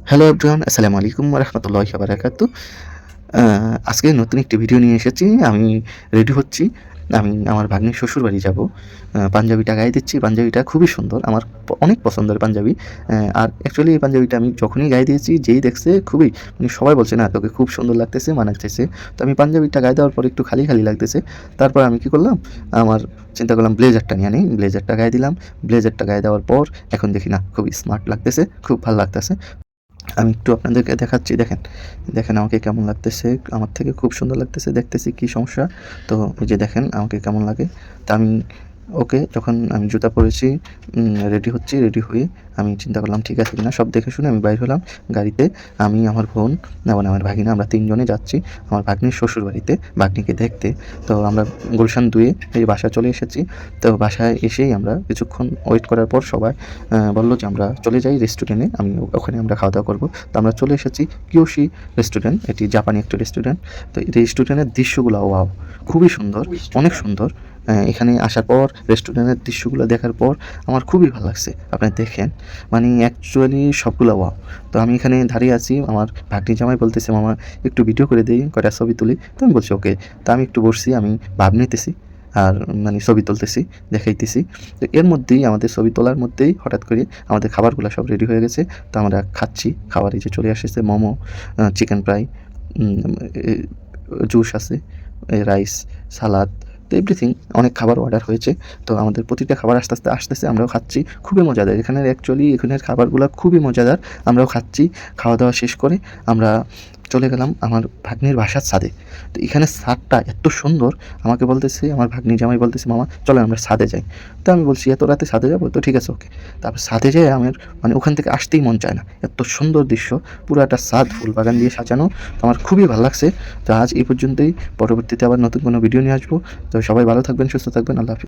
Hello everyone, আসসালামু আলাইকুম ওয়া রাহমাতুল্লাহি ওয়া বারাকাতুহু। আজকে নতুন একটি ভিডিও নিয়ে এসেছি। আমি রেডি হচ্ছি। আমি আমার ভাগ্নির শ্বশুরবাড়ি যাবো। পাঞ্জাবিটা গায়ে দিচ্ছি। পাঞ্জাবিটা খুবই সুন্দর। আমার অনেক পছন্দের পাঞ্জাবি। আর অ্যাকচুয়ালি এই পাঞ্জাবিটা আমি যখনই গায়ে দিয়েছি, যেই দেখছে খুবই মানে সবাই বলছে, "না, তোকে খুব সুন্দর লাগতেছে, মানাইতেছে।" তো আমি পাঞ্জাবিটা গায়ে দেওয়ার পর একটু খালি, খালি লাগতেছে। তারপর আমি কি করলাম, আমার চিন্তা করলাম ব্লেজারটা নিয়ে নিই। ব্লেজারটা গায়ে দিলাম। ব্লেজারটা গায়ে দেওয়ার পর এখন দেখি না, খুবই স্মার্ট লাগতেছে, খুব ভাল লাগতেছে। আমি একটু আপনাদেরকে দেখাচ্ছি, দেখেন। দেখেন আমাকে কেমন লাগতেছে। আমার থেকে খুব সুন্দর লাগতেছে। দেখতেছি কি সমস্যা। তো এই যে দেখেন আমাকে কেমন লাগে। তো আমি ওকে যখন আমি জুতা পরেছি, রেডি হচ্ছি। রেডি হয়ে আমি চিন্তা করলাম ঠিক আছে কিনা সব দেখে শুনে আমি বাইর হলাম গাড়িতে। আমি, আমার বোন মানে আমার ভাগিনা, আমরা ৩ জনে যাচ্ছি আমার ভাগ্নির শ্বশুরবাড়িতে ভাগ্নিকে দেখতে। তো আমরা গুলশান ২ এই বাসায় চলে এসেছি। তো বাসায় এসেই আমরা কিছুক্ষণ ওয়েট করার পর সবাই বলল যে আমরা চলে যাই রেস্টুরেন্টে। ওখানে আমরা খাওয়া-দাওয়া করব। তো আমরা চলে এসেছি কিয়োশি রেস্টুরেন্ট। এটি জাপানি একটা রেস্টুরেন্ট। তো এই রেস্টুরেন্টের দৃশ্যগুলো ওয়াও! খুবই সুন্দর, অনেক সুন্দর। এখানে আসার পর রেস্টুরেন্টের দৃশ্যগুলো দেখার পর আমার খুবই ভালো লাগছে। আপনি দেখেন, মানে অ্যাকচুয়ালি সবগুলা ওয়াও! তো আমি এখানে দাঁড়িয়ে আছি। আমার ভাগ্নি জামাই বলতেছে, "মামা একটু ভিডিও করে দেই, কয়টা ছবি তুলি।" তো আমি বলছি, "ওকে।" তো আমি একটু বসছি, আমি ভাব নিতেছি। আর মানে ছবি তুলতেছি, দেখাইতেছি। তো এর মধ্যেই আমাদের ছবি তোলার মধ্যেই হঠাৎ করে আমাদের খাবারগুলা সব রেডি হয়ে গেছে। তো আমরা খাচ্ছি। খাবার এই যে চলে আসতেছে মোমো, চিকেন ফ্রাই, উম এ জুস আছে, রাইস, সালাদ, তো এভরিথিং অনেক খাবার অর্ডার হয়েছে। তো আমাদের প্রতিটা খাবার আসতেছে, আমরাও খাচ্ছি। খুবই মজাদার। এখানের খাবারগুলা খুবই মজাদার। আমরাও খাচ্ছি। খাওয়া-দাওয়া শেষ করে আমরা চলে গেলাম আমার ভাগ্নির বাসার ছাদে। তো এখানে ছাদটা এত সুন্দর, আমাকে বলতেছে, আমার ভাগ্নি জামাই বলতেছে, "মামা চলেন আমরা ছাদে যাই।" তো আমি বলছি, "এত রাতে ছাদে যাবো? তো ঠিক আছে, ওকে।" তারপর ছাদে যেয়ে আমার মানে ওখান থেকে আসতেই মন চায় না। এত সুন্দর দৃশ্য। পুরাটা ছাদ ফুল বাগান দিয়ে সাজানো। তো আমার খুবই ভাল লাগছে। তো আজ এই পর্যন্তই। পরবর্তীতে আবার নতুন কোনো ভিডিও নিয়ে আসবো। তো সবাই ভালো থাকবেন, সুস্থ থাকবেন। আল্লাহ হাফেজ।